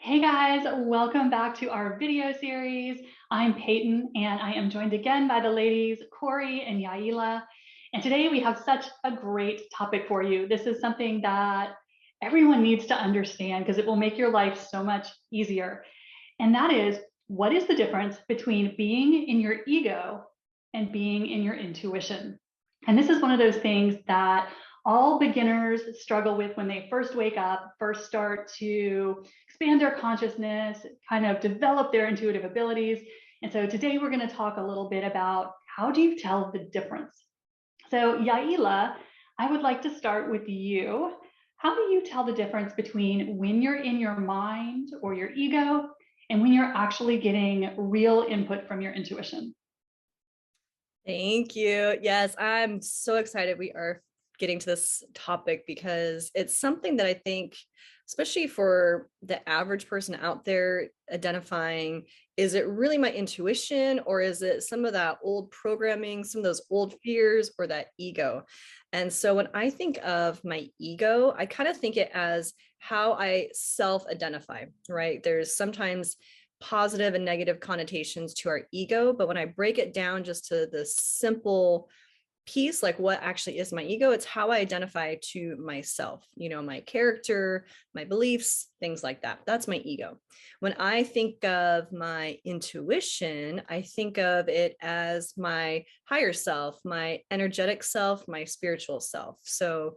Hey guys, welcome back to our video series. I'm Peyton and I am joined again by the ladies, Corey and Yaila. And today we have such a great topic for you. This is something that everyone needs to understand because it will make your life so much easier. And that is, what is the difference between being in your ego and being in your intuition? And this is one of those things that all beginners struggle with when they first wake up, first start to expand their consciousness, kind of develop their intuitive abilities. And so today we're going to talk a little bit about how do you tell the difference? So Yaila, I would like to start with you. How do you tell the difference between when you're in your mind or your ego and when you're actually getting real input from your intuition? Thank you. Yes, I'm so excited we are getting to this topic because it's something that I think, especially for the average person out there, identifying, is it really my intuition or is it some of that old programming, some of those old fears or that ego? And so when I think of my ego, I kind of think it as how I self-identify, right? There's sometimes positive and negative connotations to our ego, but when I break it down just to the simple piece, like what actually is my ego, it's how I identify to myself, my character, my beliefs, things like that. That's my ego. When I think of my intuition, I think of it as my higher self, my energetic self, my spiritual self. So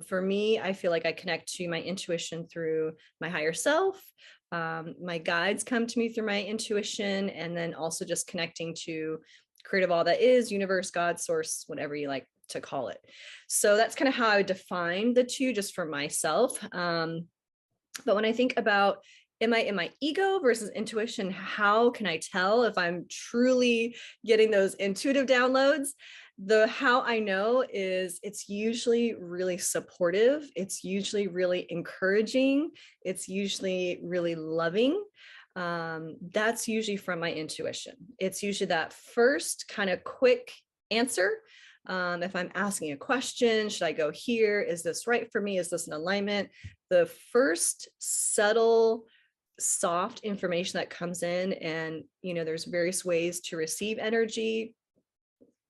for me, I feel like I connect to my intuition through my higher self. My guides come to me through my intuition, and then also just connecting to creative all that is, universe, God, source, whatever you like to call it. So that's kind of how I would define the two just for myself. But when I think about, am I in my ego versus intuition, how can I tell if I'm truly getting those intuitive downloads? The how I know is it's usually really supportive. It's usually really encouraging. It's usually really loving. That's usually from my intuition. It's usually that first kind of quick answer. If I'm asking a question, should I go here? Is this right for me? Is this an alignment? The first subtle, soft information that comes in, and there's various ways to receive energy.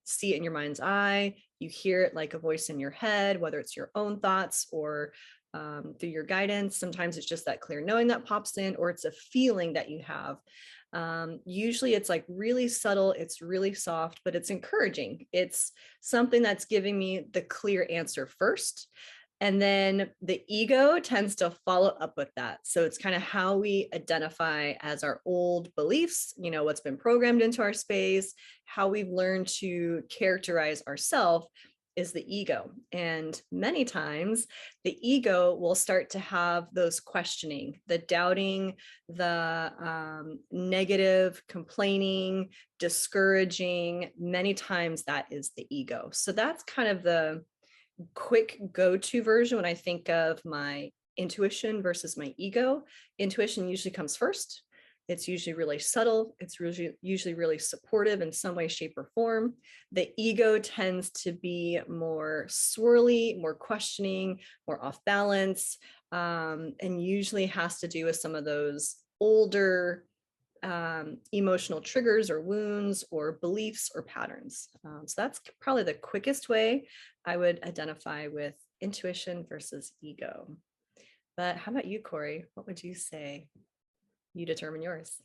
See it in your mind's eye. You hear it like a voice in your head, whether it's your own thoughts or through your guidance. Sometimes it's just that clear knowing that pops in, or it's a feeling that you have. Usually it's like really subtle, it's really soft, but it's encouraging. It's something that's giving me the clear answer first. And then the ego tends to follow up with that. So it's kind of how we identify as our old beliefs, what's been programmed into our space, how we've learned to characterize ourselves is the ego. And many times the ego will start to have those questioning, the doubting, the negative, complaining, discouraging. Many times that is the ego. So that's kind of the quick go-to version when I think of my intuition versus my ego. Intuition usually comes first. It's usually really subtle. It's usually really supportive in some way, shape, or form. The ego tends to be more swirly, more questioning, more off balance, and usually has to do with some of those older emotional triggers or wounds or beliefs or patterns. So that's probably the quickest way I would identify with intuition versus ego. But how about you, Corey? What would you say? You determine yours.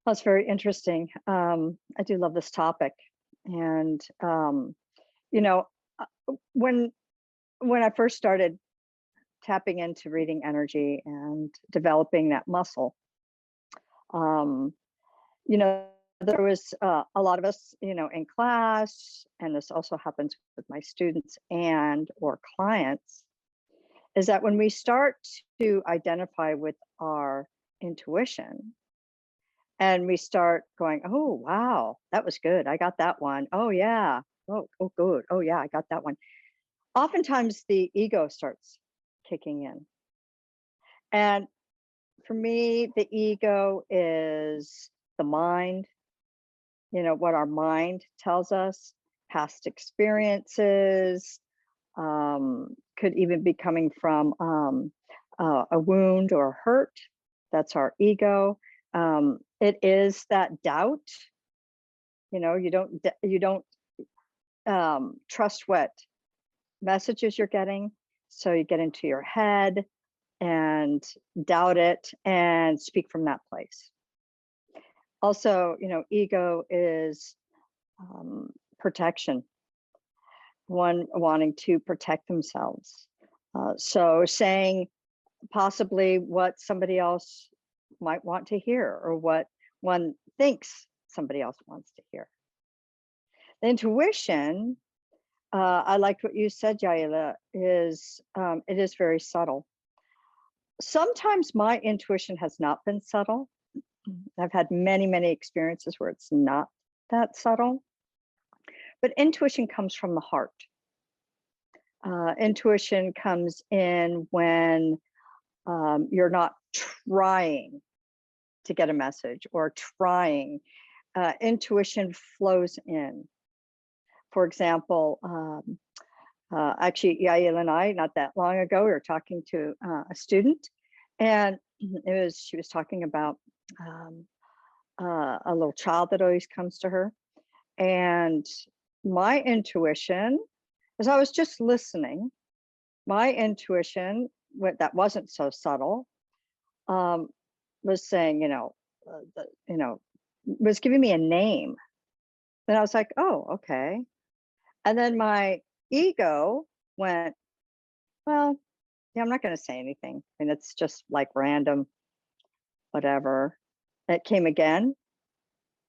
That's very interesting. I do love this topic. And, you know, when I first started tapping into reading energy and developing that muscle, um, you know, there was a lot of us, in class, and this also happens with my students and or clients, is that when we start to identify with our intuition, and we start going, oh, wow, that was good. I got that one. Oh, yeah. Oh, good. Oh, yeah, I got that one. Oftentimes the ego starts kicking in. And for me, the ego is the mind, what our mind tells us, past experiences, could even be coming from a wound or hurt. That's our ego. It is that doubt. You don't trust what messages you're getting, so you get into your head and doubt it and speak from that place. Also, ego is protection, one wanting to protect themselves. So saying possibly what somebody else might want to hear, or what one thinks somebody else wants to hear. The intuition, I liked what you said, Yaila, is it is very subtle. Sometimes my intuition has not been subtle. I've had many, many experiences where it's not that subtle. But intuition comes from the heart. Intuition comes in when you're not trying to get a message or trying. Intuition flows in. For example, actually, Yaila and I, not that long ago, we were talking to a student, and she was talking about a little child that always comes to her. And my intuition, as I was just listening, my intuition, that wasn't so subtle, was saying, was giving me a name. And I was like, oh, okay. And then my ego went, well, yeah, I'm not going to say anything. And it's just like random, whatever. It came again,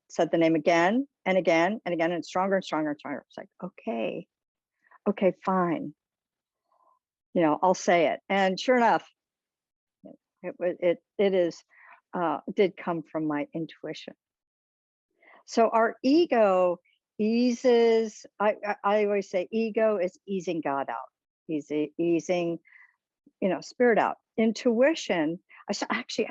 said the name again and again and again, and stronger and stronger and stronger. It's like, okay, fine. I'll say it. And sure enough, it did come from my intuition. So our ego eases, I always say ego is easing God out, easing, spirit out. Intuition, I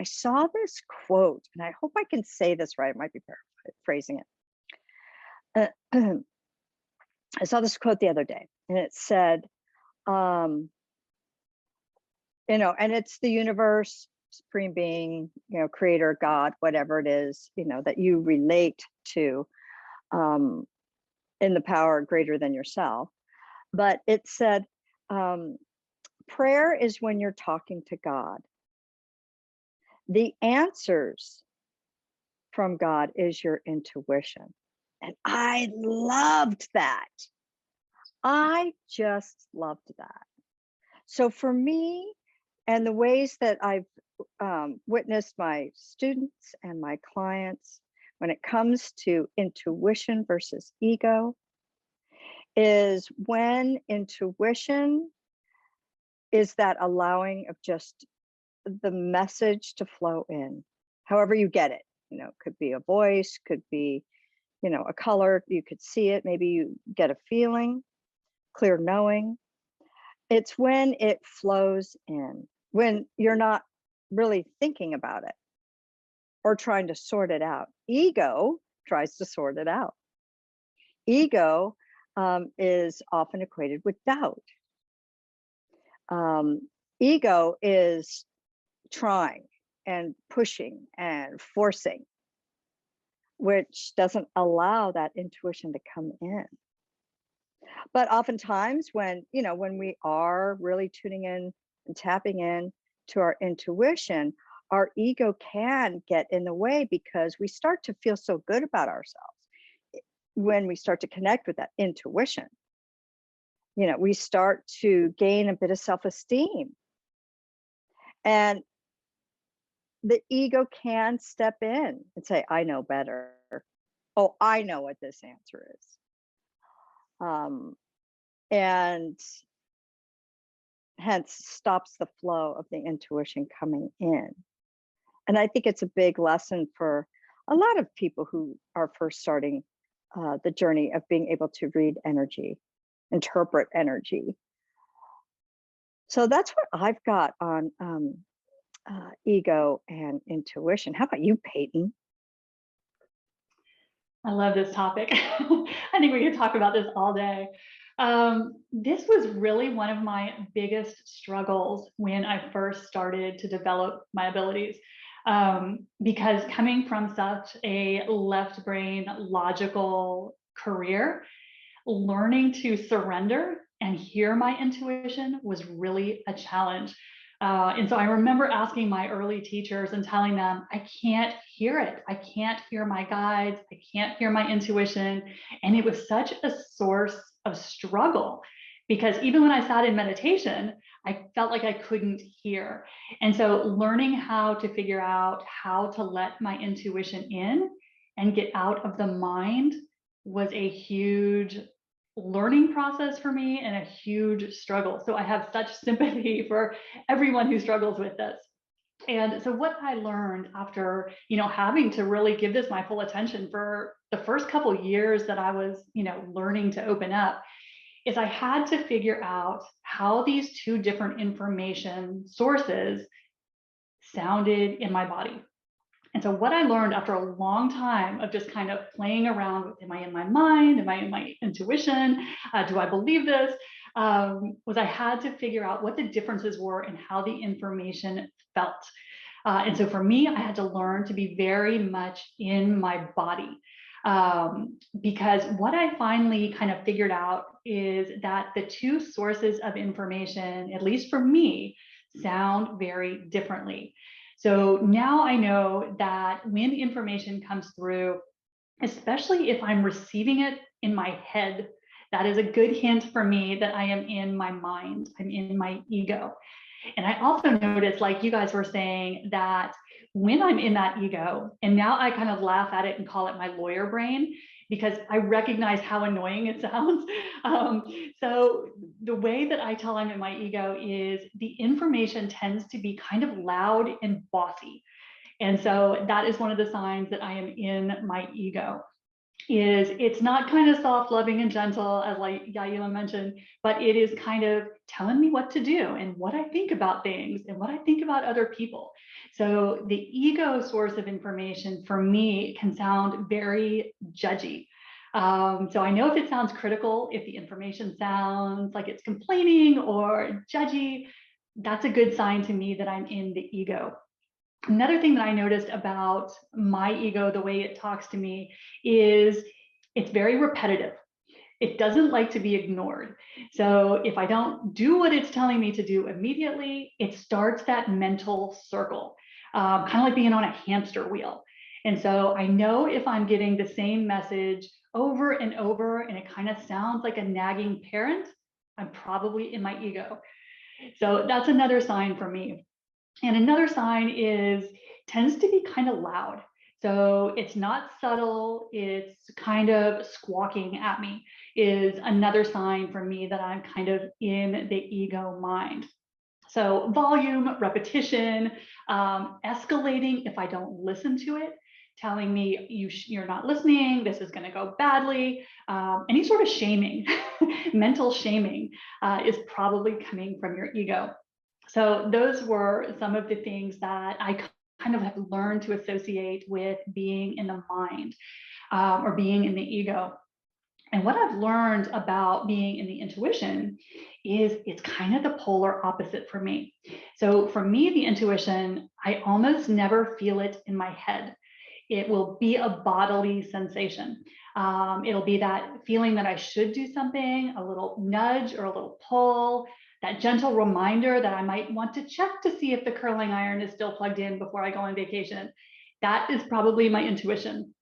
saw this quote, and I hope I can say this right. I might be paraphrasing it. I saw this quote the other day, and it said, and it's the universe, supreme being, creator, God, whatever it is, that you relate to, in the power greater than yourself. But it said, prayer is when you're talking to God. The answers from God is your intuition. And I loved that. I just loved that. So for me, and the ways that I've witnessed my students and my clients when it comes to intuition versus ego, is when intuition is that allowing of just the message to flow in, however you get it. It could be a voice, could be, a color, you could see it, maybe you get a feeling, clear knowing. It's when it flows in, when you're not really thinking about it or trying to sort it out. Ego tries to sort it out. Ego is often equated with doubt. Ego is trying and pushing and forcing, which doesn't allow that intuition to come in. But oftentimes when we are really tuning in and tapping in to our intuition, our ego can get in the way, because we start to feel so good about ourselves when we start to connect with that intuition. We start to gain a bit of self-esteem, and the ego can step in and say, I know better. Oh, I know what this answer is. And hence stops the flow of the intuition coming in. And I think it's a big lesson for a lot of people who are first starting the journey of being able to read energy, interpret energy. So that's what I've got on ego and intuition. How about you, Peyton? I love this topic. I think we could talk about this all day. This was really one of my biggest struggles when I first started to develop my abilities. Because coming from such a left brain logical career, learning to surrender and hear my intuition was really a challenge. And so I remember asking my early teachers and telling them, I can't hear it. I can't hear my guides. I can't hear my intuition. And it was such a source of struggle because even when I sat in meditation, I felt like I couldn't hear. And so learning how to figure out how to let my intuition in and get out of the mind was a huge learning process for me and a huge struggle. So I have such sympathy for everyone who struggles with this. And so what I learned after, having to really give this my full attention for the first couple of years that I was, learning to open up, is I had to figure out how these two different information sources sounded in my body. And so what I learned after a long time of just kind of playing around with, am I in my mind? Am I in my intuition? Do I believe this? Was I had to figure out what the differences were in how the information felt. And so for me, I had to learn to be very much in my body. Because what I finally kind of figured out is that the two sources of information, at least for me, sound very differently. So now I know that when information comes through, especially if I'm receiving it in my head, that is a good hint for me that I am in my mind, I'm in my ego. And I also noticed, like you guys were saying, that when I'm in that ego, and now I kind of laugh at it and call it my lawyer brain, because I recognize how annoying it sounds. So the way that I tell I'm in my ego is the information tends to be kind of loud and bossy. And so that is one of the signs that I am in my ego. Is it's not kind of soft, loving, and gentle, as like Yaila mentioned, but it is kind of telling me what to do and what I think about things and what I think about other people. So the ego source of information for me can sound very judgy. So I know if it sounds critical, if the information sounds like it's complaining or judgy, that's a good sign to me that I'm in the ego. Another thing that I noticed about my ego, the way it talks to me, is it's very repetitive. It doesn't like to be ignored. So if I don't do what it's telling me to do immediately, it starts that mental circle, kind of like being on a hamster wheel. And so I know if I'm getting the same message over and over, and it kind of sounds like a nagging parent, I'm probably in my ego. So that's another sign for me. And another sign tends to be kind of loud. So it's not subtle, it's kind of squawking at me, is another sign for me that I'm kind of in the ego mind. So volume, repetition, escalating if I don't listen to it, telling me you're not listening, this is going to go badly. Any sort of shaming, mental shaming is probably coming from your ego. So those were some of the things that I kind of have learned to associate with being in the mind or being in the ego. And what I've learned about being in the intuition is it's kind of the polar opposite for me. So for me, the intuition, I almost never feel it in my head. It will be a bodily sensation. It'll be that feeling that I should do something, a little nudge or a little pull, that gentle reminder that I might want to check to see if the curling iron is still plugged in before I go on vacation. That is probably my intuition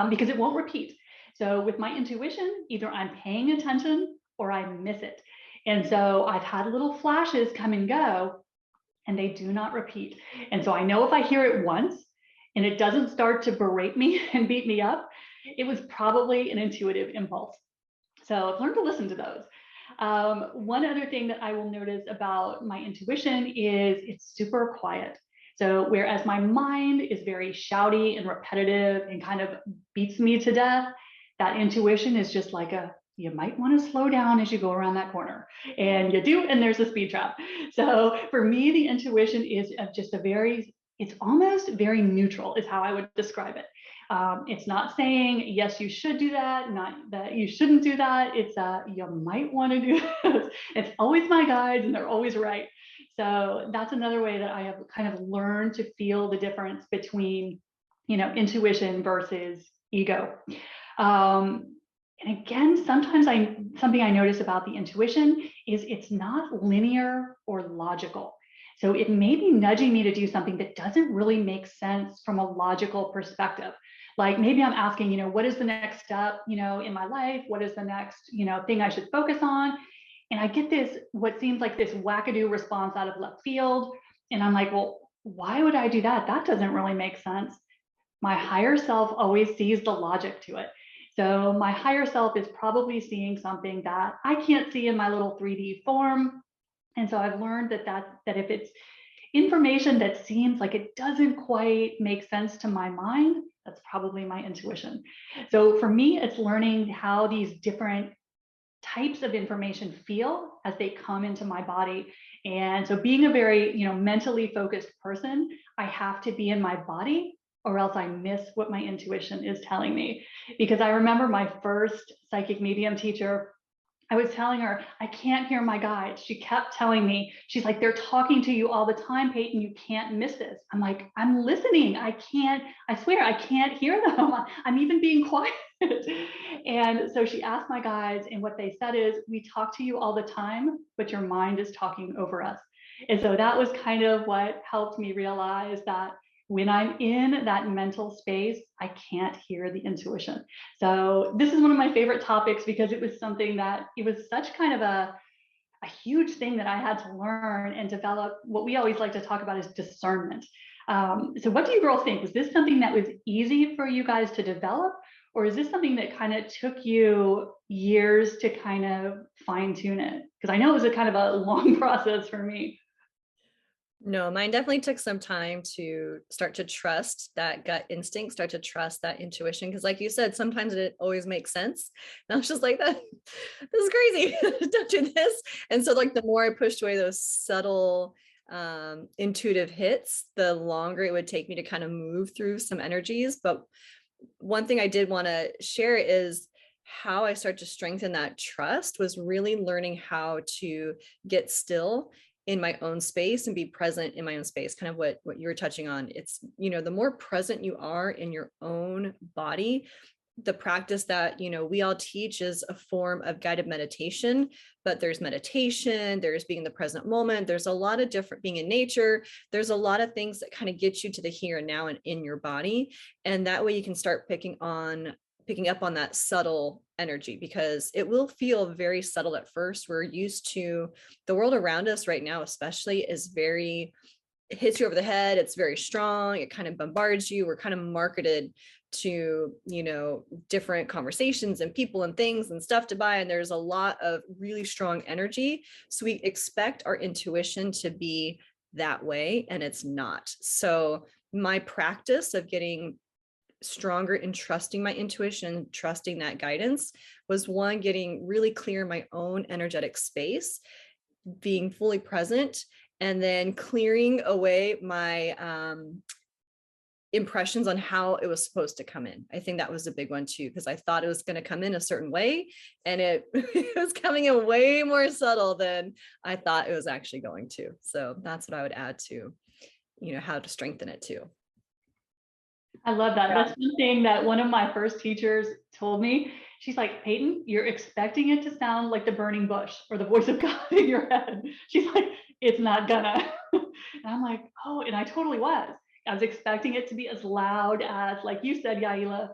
because it won't repeat. So with my intuition, either I'm paying attention or I miss it. And so I've had little flashes come and go, and they do not repeat. And so I know if I hear it once and it doesn't start to berate me and beat me up, it was probably an intuitive impulse. So I've learned to listen to those. One other thing that I will notice about my intuition is it's super quiet. So whereas my mind is very shouty and repetitive and kind of beats me to death, that intuition is just like you might want to slow down as you go around that corner. And you do, and there's a speed trap. So for me, the intuition is just it's almost very neutral is how I would describe it. It's not saying, yes, you should do that, not that you shouldn't do that. It's you might want to do this. It's always my guides and they're always right. So that's another way that I have kind of learned to feel the difference between, intuition versus ego. And again, sometimes something I notice about the intuition is it's not linear or logical. So it may be nudging me to do something that doesn't really make sense from a logical perspective. Like maybe I'm asking, what is the next step, in my life? What is the next, thing I should focus on? And I get this, what seems like this wackadoo response out of left field. And I'm like, well, why would I do that? That doesn't really make sense. My higher self always sees the logic to it. So my higher self is probably seeing something that I can't see in my little 3D form. And so I've learned that if it's information that seems like it doesn't quite make sense to my mind, that's probably my intuition. So for me, it's learning how these different types of information feel as they come into my body. And so being a very, mentally focused person, I have to be in my body or else I miss what my intuition is telling me. Because I remember my first psychic medium teacher, I was telling her, I can't hear my guides. She kept telling me, she's like, they're talking to you all the time, Peyton, you can't miss this. I'm like, I'm listening. I swear, I can't hear them. I'm even being quiet. And so she asked my guides, and what they said is, we talk to you all the time, but your mind is talking over us. And so that was kind of what helped me realize that when I'm in that mental space, I can't hear the intuition. So this is one of my favorite topics because it was something that it was such kind of a huge thing that I had to learn and develop. What we always like to talk about is discernment. So what do you girls think? Was this something that was easy for you guys to develop? Or is this something that kind of took you years to kind of fine tune it? Because I know it was a kind of a long process for me. No, mine definitely took some time to start to trust that gut instinct, start to trust that intuition. Because like you said, sometimes it always makes sense. And I was just like, this is crazy. Don't do this. And so like the more I pushed away those subtle intuitive hits, the longer it would take me to kind of move through some energies. But one thing I did want to share is how I start to strengthen that trust was really learning how to get still in my own space and be present in my own space, kind of what you were touching on. It's, the more present you are in your own body, the practice that, we all teach is a form of guided meditation, but there's meditation, there's being in the present moment. There's a lot of different being in nature. There's a lot of things that kind of get you to the here and now and in your body. And that way you can start picking up on that subtle energy, because it will feel very subtle at first. We're used to the world around us right now, especially it hits you over the head. It's very strong. It kind of bombards you. We're kind of marketed to, different conversations and people and things and stuff to buy. And there's a lot of really strong energy. So we expect our intuition to be that way, and it's not. So my practice of getting stronger in trusting my intuition, trusting that guidance, was one, getting really clear in my own energetic space, being fully present, and then clearing away my impressions on how it was supposed to come in. I think that was a big one too, because I thought it was going to come in a certain way, and it was coming in way more subtle than I thought it was actually going to. So that's what I would add to, how to strengthen it too. I love that. That's one thing that one of my first teachers told me. She's like, Peyton, you're expecting it to sound like the burning bush or the voice of God in your head. She's like, it's not gonna. And I'm like, oh, and I totally was. I was expecting it to be as loud as, like you said, Yaila,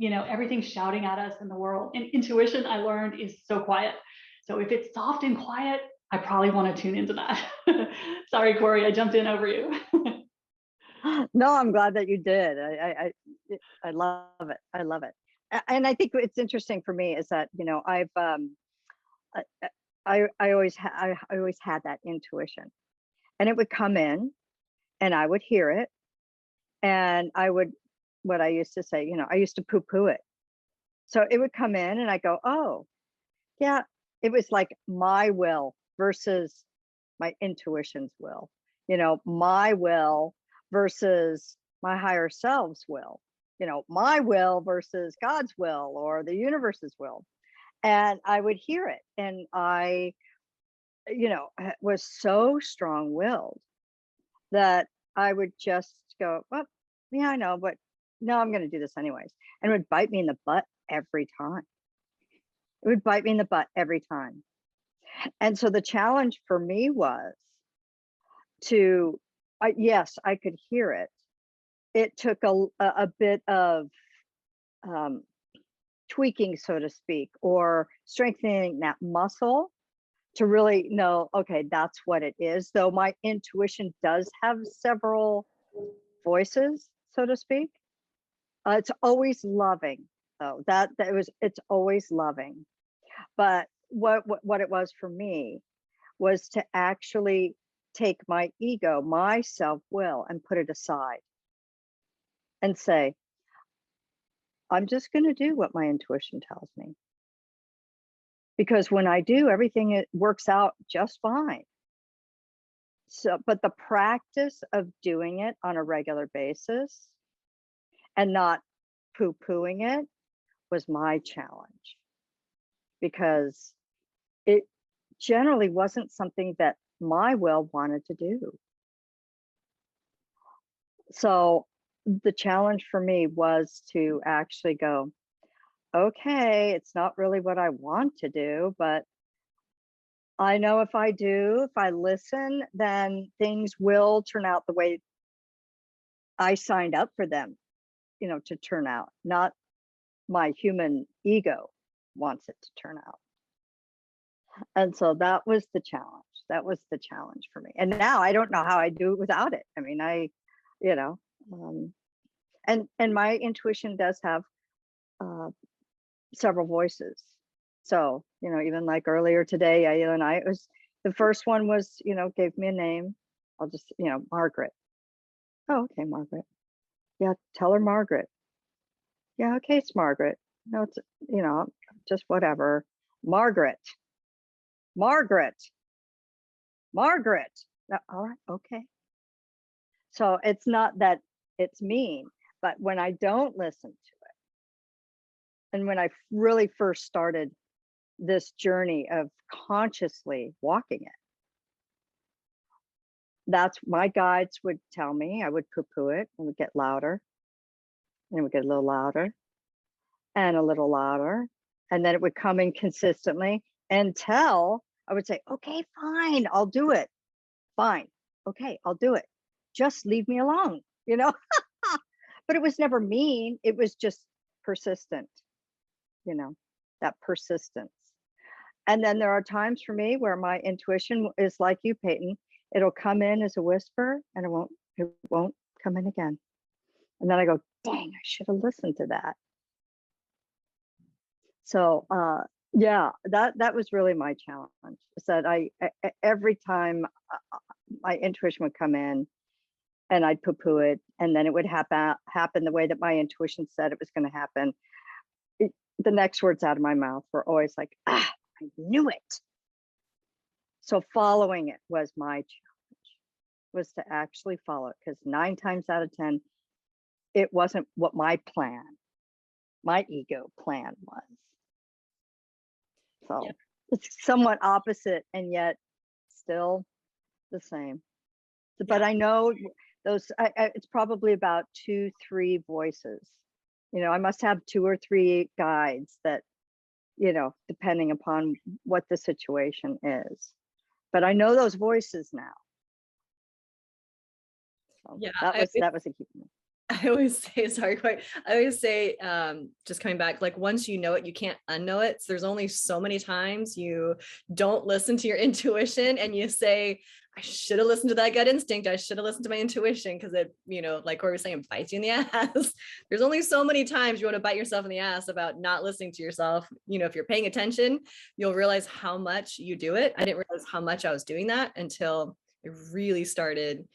everything's shouting at us in the world. And intuition, I learned, is so quiet. So if it's soft and quiet, I probably want to tune into that. Sorry, Corey, I jumped in over you. No, I'm glad that you did. I love it. I love it. And I think it's interesting for me is that, I always had that intuition, and it would come in and I would hear it, and what I used to say, I used to poo-poo it. So it would come in and I go, oh yeah, it was like my will versus my intuition's will, my will versus my higher self's will, my will versus God's will or the universe's will. And I would hear it. And I, was so strong-willed that I would just go, well, yeah, I know, but no, I'm going to do this anyways. And it would bite me in the butt every time. It would bite me in the butt every time. And so the challenge for me was to, yes, I could hear it. It took a bit of tweaking, so to speak, or strengthening that muscle to really know, okay, that's what it is. Though my intuition does have several voices, so to speak. It's always loving, though. It's always loving. But what it was for me was to actually take my ego, my self-will, and put it aside and say, I'm just going to do what my intuition tells me. Because when I do, everything it works out just fine. So, but the practice of doing it on a regular basis and not poo-pooing it was my challenge, because it generally wasn't something that my will wanted to do. So the challenge for me was to actually go, okay, it's not really what I want to do, but I know if I listen, then things will turn out the way I signed up for them, to turn out, not my human ego wants it to turn out. And so that was the challenge. That was the challenge for me. And now I don't know how I do it without it. I mean, and my intuition does have several voices. So, even like earlier today, Yaila and I, the first one was, gave me a name. I'll just, Margaret. Oh, okay, Margaret. Yeah, tell her Margaret. Yeah, okay, it's Margaret. No, it's, just whatever. Margaret. All right, okay. So it's not that it's mean, but when I don't listen to it, and when I really first started this journey of consciously walking it, that's my guides would tell me, I would poo-poo it, and would get louder, and it would get a little louder, and a little louder, and then it would come in consistently until I would say, okay, fine, I'll do it. Fine, okay, I'll do it. Just leave me alone, But it was never mean. It was just persistent, that persistence. And then there are times for me where my intuition is like you, Peyton. It'll come in as a whisper and it won't come in again. And then I go, dang, I should have listened to that. So yeah, that was really my challenge, is that I every time my intuition would come in and I'd poo-poo it, and then it would happen the way that my intuition said it was going to happen. The next words out of my mouth were always like, I knew it. So following it was my challenge, was to actually follow it, because 9 times out of 10, it wasn't what my ego plan was. So it's somewhat opposite and yet still the same. But I know those, it's probably about 2-3 voices. I must have 2 or 3 guides that, depending upon what the situation is. But I know those voices now. So Yeah, that was a key for me. I always say, just coming back, like once you know it, you can't unknow it. So there's only so many times you don't listen to your intuition and you say, I should have listened to that gut instinct. I should have listened to my intuition, because it, like Corey was saying, it bites you in the ass. There's only so many times you want to bite yourself in the ass about not listening to yourself. If you're paying attention, you'll realize how much you do it. I didn't realize how much I was doing that until it really started.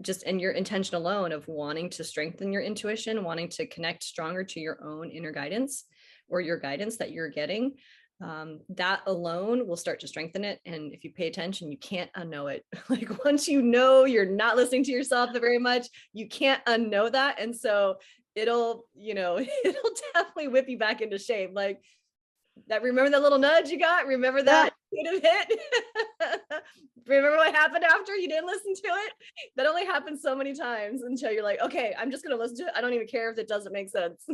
Just in your intention alone of wanting to strengthen your intuition, wanting to connect stronger to your own inner guidance or your guidance that you're getting, that alone will start to strengthen it. And if you pay attention, you can't unknow it. Like once you know you're not listening to yourself very much, you can't unknow that. And so it'll, it'll definitely whip you back into shape. Like that, remember that little nudge you got? Remember that you'd have hit? Remember what happened after you didn't listen to it? That only happens so many times until you're like, okay, I'm just going to listen to it. I don't even care if it doesn't make sense.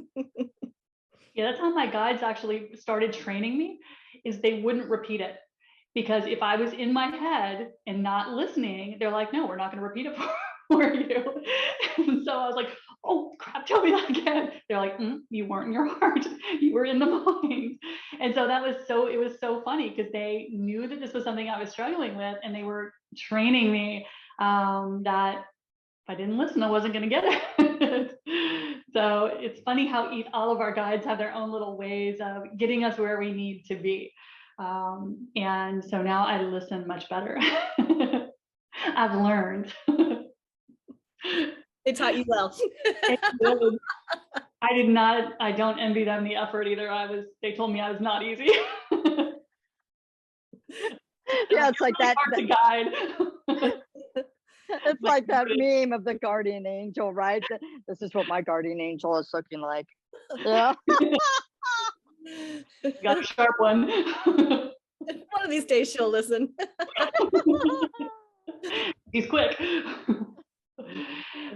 Yeah, that's how my guides actually started training me, is they wouldn't repeat it. Because if I was in my head and not listening, they're like, no, we're not going to repeat it for you. And so I was like, oh crap, tell me that again. They're like, you weren't in your heart, you were in the mind. And so it was so funny because they knew that this was something I was struggling with, and they were training me that if I didn't listen, I wasn't going to get it. So it's funny how all of our guides have their own little ways of getting us where we need to be. And so now I listen much better. I've learned. They taught you well. I did not, I don't envy them the effort either. They told me I was not easy. Yeah, it's like that. Hard to guide. It's like that meme of the guardian angel, right? This is what my guardian angel is looking like. Yeah. Got a sharp one. One of these days she'll listen. He's quick.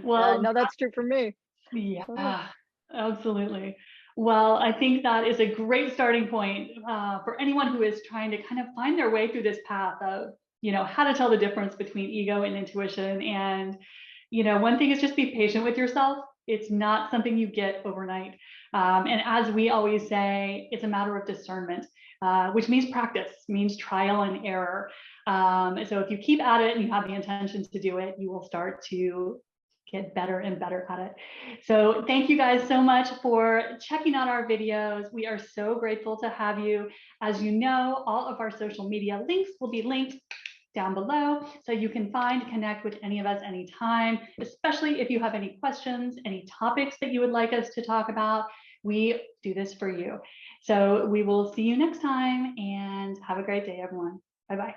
Well, no, that's true for me. Yeah, absolutely. Well, I think that is a great starting point for anyone who is trying to kind of find their way through this path of, how to tell the difference between ego and intuition. And, one thing is just be patient with yourself. It's not something you get overnight. And as we always say, it's a matter of discernment, which means practice, means trial and error. So if you keep at it and you have the intention to do it, you will start to get better and better at it. So thank you guys so much for checking out our videos. We are so grateful to have you. As you know, all of our social media links will be linked down below, so you can connect with any of us anytime, especially if you have any questions, any topics that you would like us to talk about. We do this for you. So we will see you next time, and have a great day, everyone. Bye-bye.